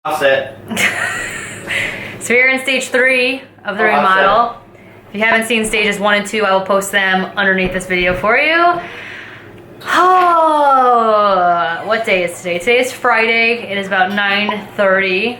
Offset. So we're in stage 3 of the remodel. If you haven't seen stages 1 and 2, I will post them underneath this video for you. Oh, what day is today? Today is Friday. It is about 9:30.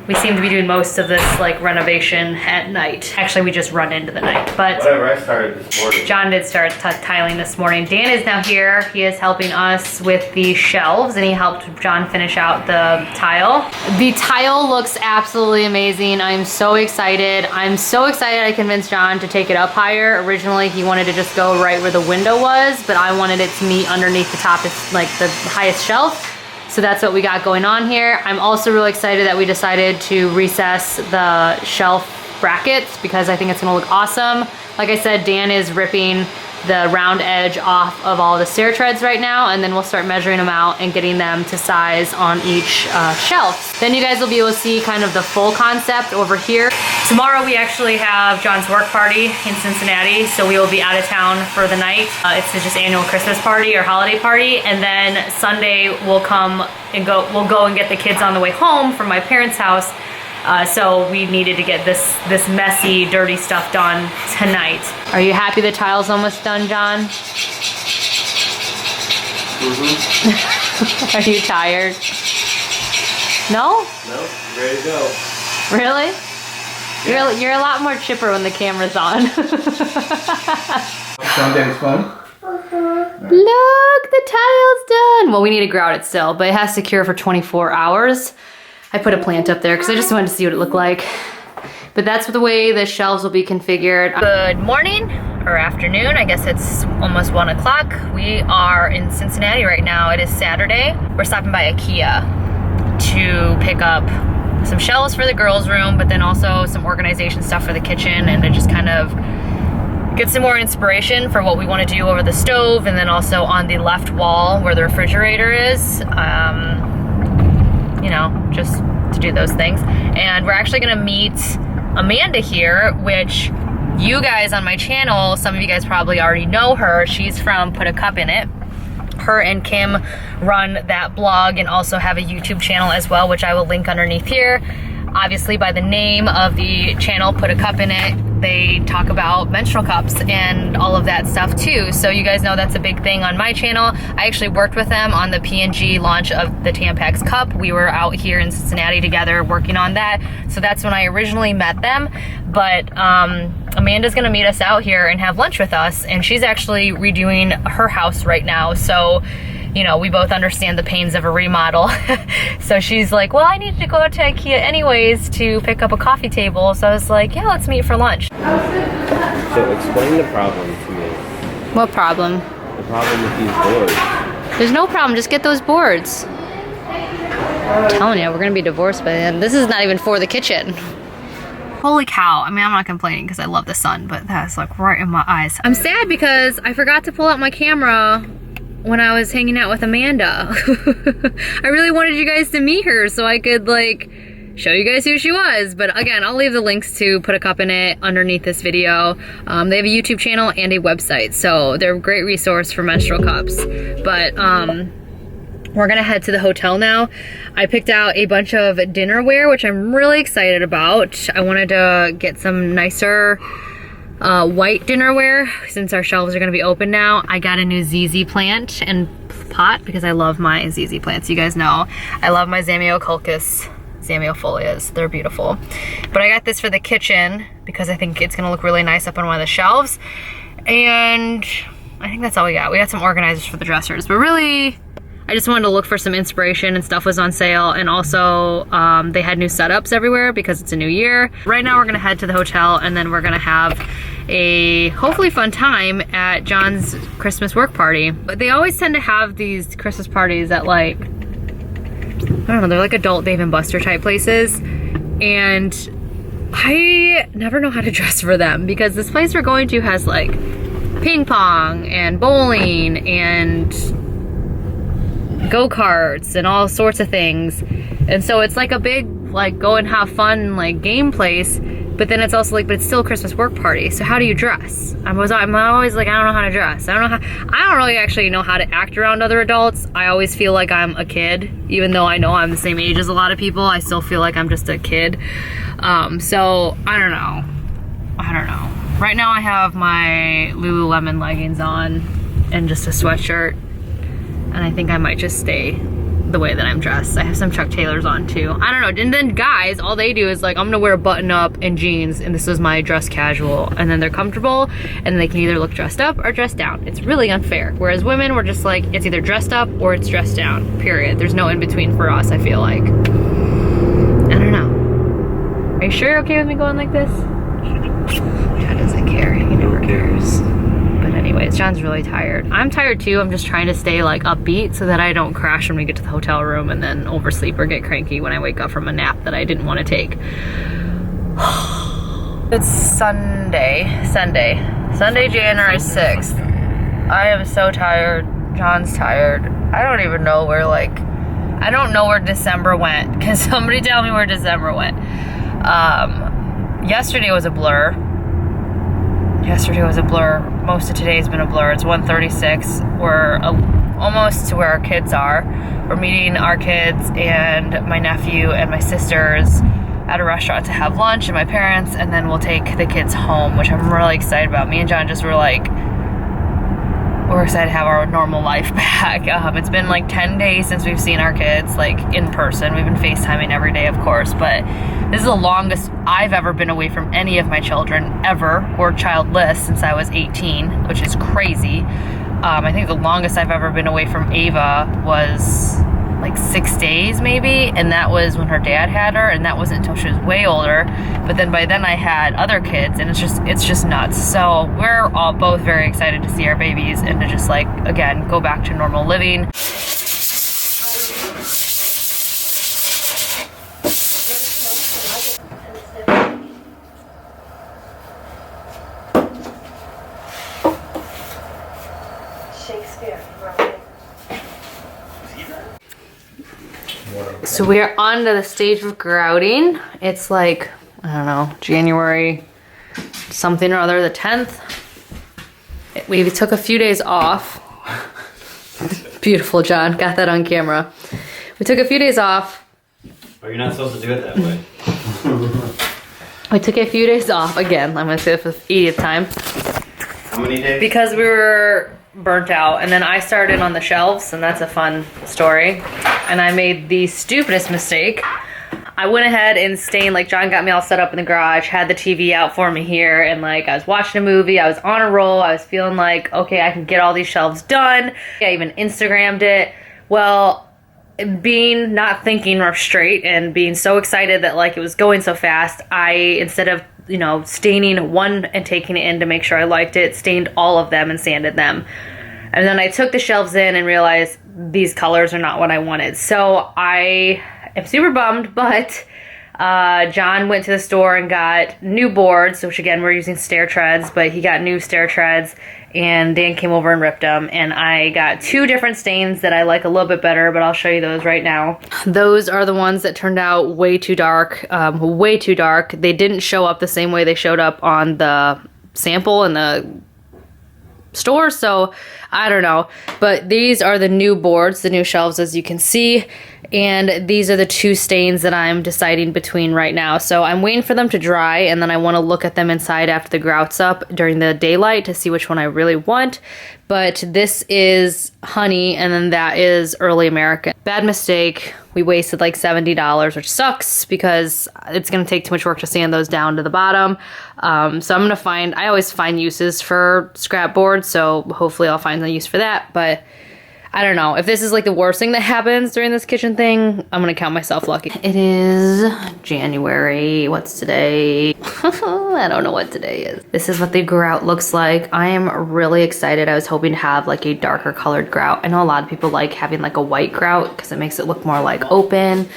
We seem to be doing most of this like renovation at night. Actually, we just run into the night, but whatever, I started this morning. John did start tiling this morning. Dan is now here. He is helping us with the shelves, and he helped John finish out the tile. The tile looks absolutely amazing. I'm so excited. I'm so excited I convinced John to take it up higher. Originally, he wanted to just go right where the window was, but I wanted it to meet underneath the top, like the highest shelf. So that's what we got going on here. I'm also really excited that we decided to recess the shelf brackets because I think it's gonna look awesome. Like I said, Dan is ripping the round edge off of all the stair treads right now, and then we'll start measuring them out and getting them to size on each shelf. Then you guys will be able to see kind of the full concept over here. Tomorrow we actually have John's work party in Cincinnati, so we will be out of town for the night. It's his just annual Christmas party or holiday party, and then Sunday we'll come and we'll go and get the kids on the way home from my parents' house. So we needed to get this messy, dirty stuff done tonight. Are you happy the tile's almost done, John? Mm-hmm. Are you tired? No? No, ready to go. Really? Yeah. You're a lot more chipper when the camera's on. Daddy's phone? Look, the tile's done. Well, we need to grout it still, but it has to cure for 24 hours. I put a plant up there because I just wanted to see what it looked like. But that's the way the shelves will be configured. Good morning or afternoon. I guess it's almost 1 o'clock. We are in Cincinnati right now. It is Saturday. We're stopping by Ikea to pick up some shelves for the girls' room, but then also some organization stuff for the kitchen, and to just kind of get some more inspiration for what we want to do over the stove, and then also on the left wall where the refrigerator is. You know, just to do those things. And we're actually gonna meet Amanda here, which you guys on my channel, some of you guys probably already know her. She's from Put a Cup in It. Her and Kim run that blog and also have a YouTube channel as well, which I will link underneath here. Obviously, by the name of the channel, Put a Cup in It, they talk about menstrual cups and all of that stuff too. So you guys know that's a big thing on my channel. I actually worked with them on the P&G launch of the Tampax cup. We were out here in Cincinnati together working on that. So that's when I originally met them. But Amanda's gonna meet us out here and have lunch with us. And she's actually redoing her house right now. So, you know, we both understand the pains of a remodel. So she's like, well, I need to go out to Ikea anyways to pick up a coffee table. So I was like, yeah, let's meet for lunch. So explain the problem to me. What problem? The problem with these boards. There's no problem, just get those boards. I'm telling you, we're gonna be divorced by then. This is not even for the kitchen. Holy cow. I mean, I'm not complaining because I love the sun, but that's like right in my eyes. I'm sad because I forgot to pull out my camera when I was hanging out with Amanda. I really wanted you guys to meet her so I could like show you guys who she was. But again, I'll leave the links to Put a Cup in It underneath this video. They have a YouTube channel and a website, so they're a great resource for menstrual cups. But we're gonna head to the hotel now. I picked out a bunch of dinnerware, which I'm really excited about. I wanted to get some nicer white dinnerware since our shelves are going to be open now. I got a new ZZ plant and pot because I love my ZZ plants. You guys know I love my Zamioculcas, Zamiofolias. They're beautiful. But I got this for the kitchen because I think it's going to look really nice up on one of the shelves. And I think that's all we got. We got some organizers for the dressers, but really I just wanted to look for some inspiration, and stuff was on sale. And also they had new setups everywhere because it's a new year. Right now we're gonna head to the hotel, and then we're gonna have a hopefully fun time at John's Christmas work party. But they always tend to have these Christmas parties at like, I don't know, they're like adult Dave and Buster type places. And I never know how to dress for them because this place we're going to has like ping pong and bowling and go-karts and all sorts of things. And so it's like a big like go and have fun like game place, But then it's also like, but it's still a Christmas work party. So how do you dress? I'm always like, I don't know how to dress. I don't really actually know how to act around other adults. I always feel like I'm a kid, even though I know I'm the same age as a lot of people. I still feel like I'm just a kid. So I don't know. Right now I have my Lululemon leggings on and just a sweatshirt. And I think I might just stay the way that I'm dressed. I have some Chuck Taylors on too. I don't know. And then guys, all they do is like, I'm gonna wear a button up and jeans and this is my dress casual. And then they're comfortable and they can either look dressed up or dressed down. It's really unfair. Whereas women, we're just like, it's either dressed up or it's dressed down, period. There's no in between for us, I feel like. I don't know. Are you sure you're okay with me going like this? John doesn't care. He never cares. But anyways, John's really tired. I'm tired too. I'm just trying to stay like upbeat so that I don't crash when we get to the hotel room and then oversleep or get cranky when I wake up from a nap that I didn't want to take. It's Sunday, January 6th. I am so tired. John's tired. I don't even know where I don't know where December went. Can somebody tell me where December went? Yesterday was a blur. Most of today's been a blur. It's 1:36. We're almost to where our kids are. We're meeting our kids and my nephew and my sisters at a restaurant to have lunch and my parents, and then we'll take the kids home, which I'm really excited about. Me and John just were like, we're excited to have our normal life back. It's been like 10 days since we've seen our kids like in person. We've been FaceTiming every day, of course, but this is the longest I've ever been away from any of my children ever, or childless, since I was 18, which is crazy. I think the longest I've ever been away from Ava was like 6 days maybe, and that was when her dad had her, and that wasn't until she was way older. But then by then I had other kids, and it's just nuts. So we're all both very excited to see our babies and to just like, again, go back to normal living. So we are on to the stage of grouting. It's like, I don't know, January something or other, the 10th. We took a few days off. Beautiful, John. Got that on camera. We took a few days off. Oh, you're not supposed to do it that way. We took a few days off. Again, I'm going to say it for the 80th time. How many days? Because we were burnt out, and then I started on the shelves, and that's a fun story. And I made the stupidest mistake. I went ahead and stained, like John got me all set up in the garage, had the TV out for me here, and like I was watching a movie, I was on a roll, I was feeling like, okay, I can get all these shelves done. I even Instagrammed it. Well, being not thinking straight and being so excited that like it was going so fast, I, instead of, you know, staining one and taking it in to make sure I liked it, stained all of them and sanded them. And then I took the shelves in and realized these colors are not what I wanted. So I am super bummed, but John went to the store and got new boards, which again, we're using stair treads, but he got new stair treads, and Dan came over and ripped them. And I got two different stains that I like a little bit better, but I'll show you those right now. Those are the ones that turned out way too dark, way too dark. They didn't show up the same way they showed up on the sample in the store, so I don't know. But these are the new boards, the new shelves, as you can see, and these are the two stains that I'm deciding between right now. So I'm waiting for them to dry, and then I want to look at them inside after the grout's up during the daylight to see which one I really want. But this is honey, and then that is early American. Bad mistake. We wasted like $70, which sucks because it's going to take too much work to sand those down to the bottom. So I'm going to find, I always find uses for scrap boards, so hopefully I'll find a use for that. But I don't know. If this is like the worst thing that happens during this kitchen thing, I'm going to count myself lucky. It is January. What's today? I don't know what today is. This is what the grout looks like. I am really excited. I was hoping to have like a darker colored grout. I know a lot of people like having like a white grout because it makes it look more like open.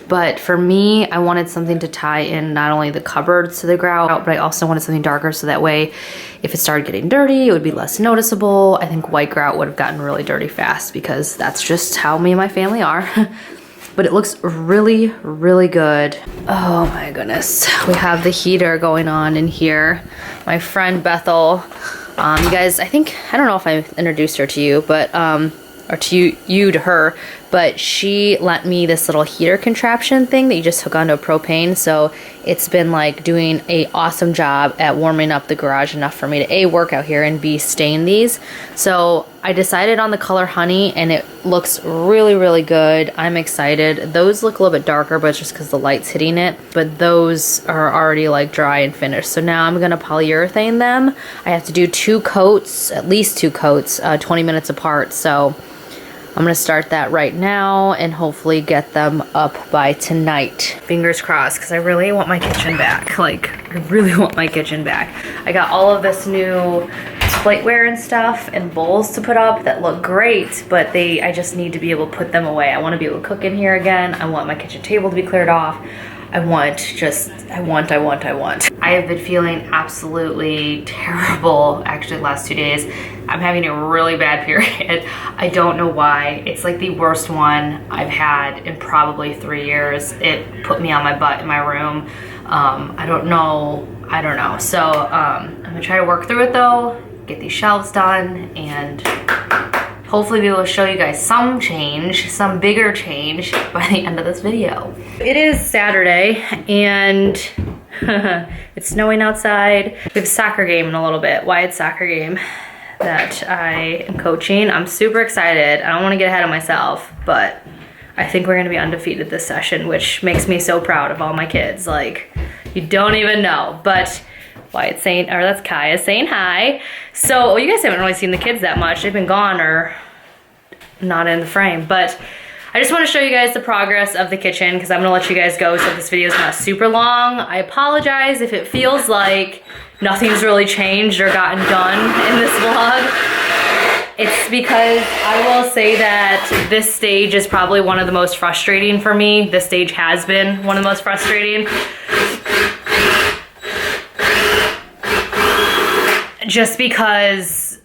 But for me, I wanted something to tie in not only the cupboards to the grout, but I also wanted something darker so that way if it started getting dirty, it would be less noticeable. I think white grout would have gotten really dirty fast because that's just how me and my family are. but it looks really, really good. Oh my goodness. We have the heater going on in here. My friend Bethel, you guys, I don't know if I introduced her to you, but, or to you to her, but she lent me this little heater contraption thing that you just hook onto a propane. So it's been like doing a awesome job at warming up the garage enough for me to A, work out here, and B, stain these. So I decided on the color honey, and it looks really, really good. I'm excited. Those look a little bit darker, but it's just because the light's hitting it. But those are already like dry and finished. So now I'm gonna polyurethane them. I have to do 2 coats, at least 2 coats, 20 minutes apart. So I'm gonna start that right now and hopefully get them up by tonight. Fingers crossed, because I really want my kitchen back. Like, I really want my kitchen back. I got all of this new plateware and stuff and bowls to put up that look great, but I just need to be able to put them away. I want to be able to cook in here again. I want my kitchen table to be cleared off. I want. I have been feeling absolutely terrible actually the last 2 days. I'm having a really bad period. I don't know why. It's like the worst one I've had in probably 3 years. It put me on my butt in my room. I don't know. So I'm gonna try to work through it though, get these shelves done, and hopefully be able to show you guys some change, some bigger change by the end of this video. It is Saturday and it's snowing outside. We have a soccer game in a little bit, Wyatt's soccer game that I am coaching. I'm super excited. I don't want to get ahead of myself, but I think we're gonna be undefeated this session, which makes me so proud of all my kids. Like, you don't even know, but Wyatt's saying, or that's Kaya saying hi. So, you guys haven't really seen the kids that much. They've been gone or not in the frame, but I just want to show you guys the progress of the kitchen because I'm gonna let you guys go so this video is not super long. I apologize if it feels like nothing's really changed or gotten done in this vlog. It's because I will say that this stage is probably one of the most frustrating for me. This stage has been one of the most frustrating. Just because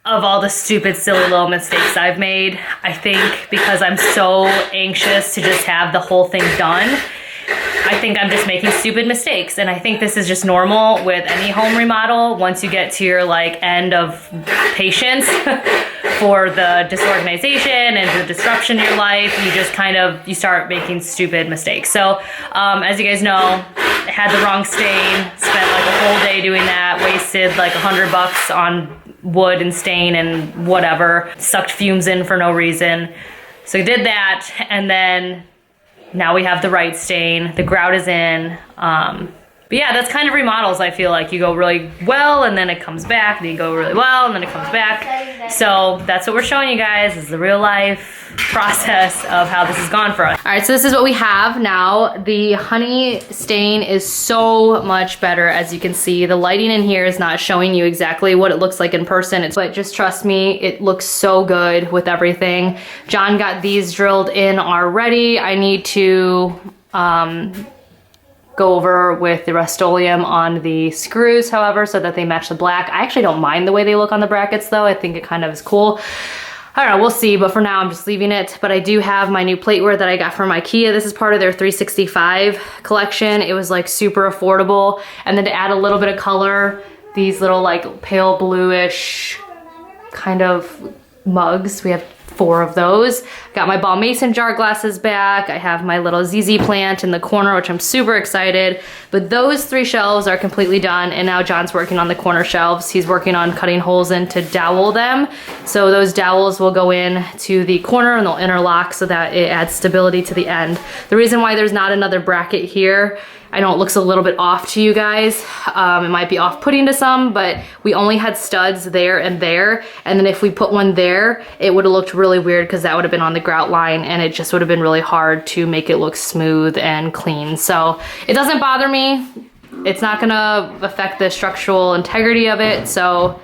of all the stupid, silly little mistakes I've made. I think because I'm so anxious to just have the whole thing done, I think I'm just making stupid mistakes. And I think this is just normal with any home remodel. Once you get to your like end of patience for the disorganization and the disruption in your life, you just you start making stupid mistakes. So as you guys know, I had the wrong stain, spent like a whole day doing that, wasted like $100 on wood and stain and whatever, sucked fumes in for no reason. So I did that, and then now we have the right stain, the grout is in. But yeah, that's kind of remodels. I feel like you go really well and then it comes back, then you go really well and then it comes back. So that's what we're showing you guys, is the real life process of how this has gone for us. All right, so this is what we have now. The honey stain is so much better, as you can see. The lighting in here is not showing you exactly what it looks like in person, but just trust me, it looks so good with everything. John got these drilled in already. I need to go over with the Rust-Oleum on the screws, however, so that they match the black. I actually don't mind the way they look on the brackets though. I think it kind of is cool. I don't know, we'll see, but for now I'm just leaving it. But I do have my new plateware that I got from Ikea. This is part of their 365 collection. It was like super affordable. And then to add a little bit of color, these little like pale bluish kind of mugs. We have 4 of those. Got my ball mason jar glasses back. I have my little ZZ plant in the corner, which I'm super excited. But those 3 shelves are completely done, and now John's working on the corner shelves. He's working on cutting holes in to dowel them. So those dowels will go in to the corner and they'll interlock so that it adds stability to the end. The reason why there's not another bracket here, I know it looks a little bit off to you guys. It might be off-putting to some, but we only had studs there and there. And then if we put one there, it would have looked really weird because that would have been on the grout line and it just would have been really hard to make it look smooth and clean. So it doesn't bother me. It's not gonna affect the structural integrity of it. So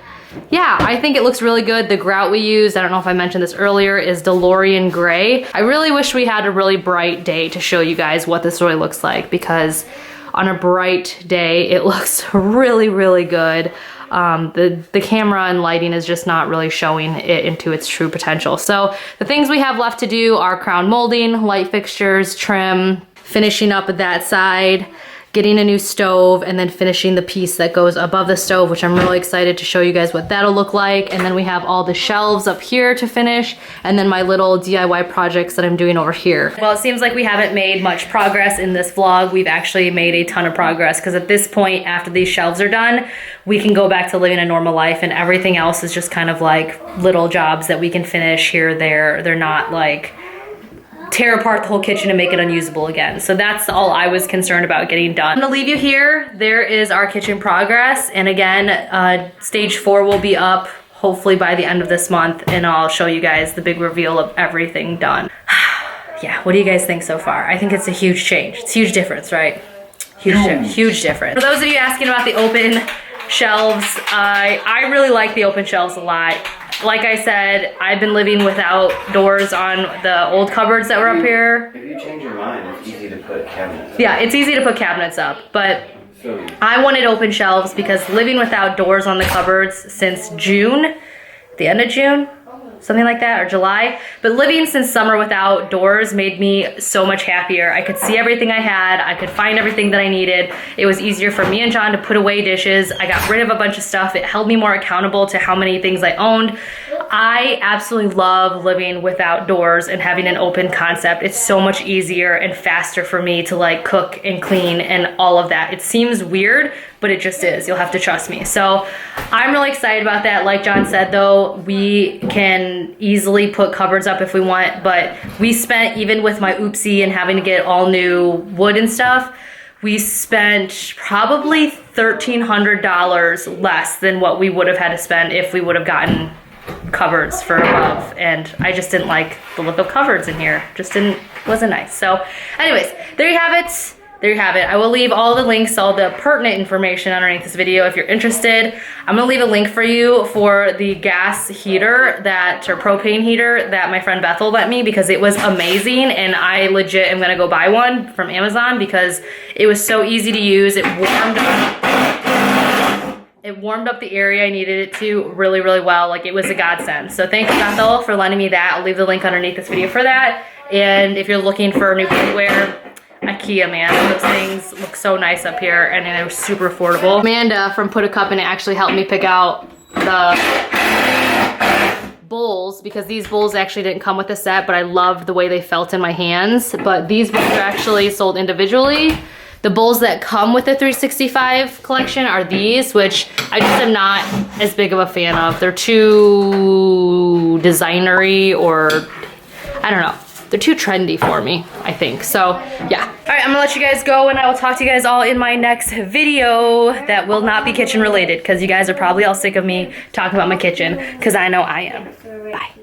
yeah, I think it looks really good. The grout we used, I don't know if I mentioned this earlier, is DeLorean Gray. I really wish we had a really bright day to show you guys what this really looks like, because on a bright day, it looks really, really good. The camera and lighting is just not really showing it into its true potential. So the things we have left to do are crown molding, light fixtures, trim, finishing up that side, getting a new stove, and then finishing the piece that goes above the stove, which I'm really excited to show you guys what that'll look like. And then we have all the shelves up here to finish, and then my little DIY projects that I'm doing over here. Well, it seems like we haven't made much progress in this vlog. We've actually made a ton of progress, because at this point, after these shelves are done, we can go back to living a normal life, and everything else is just kind of like little jobs that we can finish here or there. They're not like tear apart the whole kitchen and make it unusable again. So that's all I was concerned about getting done. I'm gonna leave you here. There is our kitchen progress. And again, stage 4 will be up hopefully by the end of this month, and I'll show you guys the big reveal of everything done. Yeah, what do you guys think so far? I think it's a huge change. It's a huge difference, right? Huge difference. For those of you asking about the open shelves, I really like the open shelves a lot. Like I said, I've been living without doors on the old cupboards that were up here. If you change your mind, it's easy to put cabinets up. Yeah, it's easy to put cabinets up, but I wanted open shelves because living without doors on the cupboards since June, the end of June, something like that, or July. But living since summer without doors made me so much happier. I could see everything I had. I could find everything that I needed. It was easier for me and John to put away dishes. I got rid of a bunch of stuff. It held me more accountable to how many things I owned. I absolutely love living without doors and having an open concept. It's so much easier and faster for me to like cook and clean and all of that. It seems weird, but it just is. You'll have to trust me. So I'm really excited about that. Like John said though, we can easily put cupboards up if we want, but we spent, even with my oopsie and having to get all new wood and stuff, we spent probably $1,300 less than what we would have had to spend if we would have gotten cupboards for above. And I just didn't like the look of cupboards in here. Wasn't nice. So anyways, there you have it. There you have it. I will leave all the links, all the pertinent information underneath this video if you're interested. I'm gonna leave a link for you for the gas heater or propane heater that my friend Bethel lent me, because it was amazing, and I legit am gonna go buy one from Amazon because it was so easy to use. It warmed up the area I needed it to really, really well. Like, it was a godsend. So thank you, Bethel, for lending me that. I'll leave the link underneath this video for that. And if you're looking for new cookware, Ikea, man, those things look so nice up here, and they were super affordable. Amanda from Put a Cup In It actually helped me pick out the bowls, because these bowls actually didn't come with a set, but I loved the way they felt in my hands. But these bowls are actually sold individually. The bowls that come with the 365 collection are these, which I just am not as big of a fan of. They're too designery, or I don't know. They're too trendy for me, I think. So, yeah. All right, I'm gonna let you guys go, and I will talk to you guys all in my next video that will not be kitchen related, because you guys are probably all sick of me talking about my kitchen, because I know I am. Bye.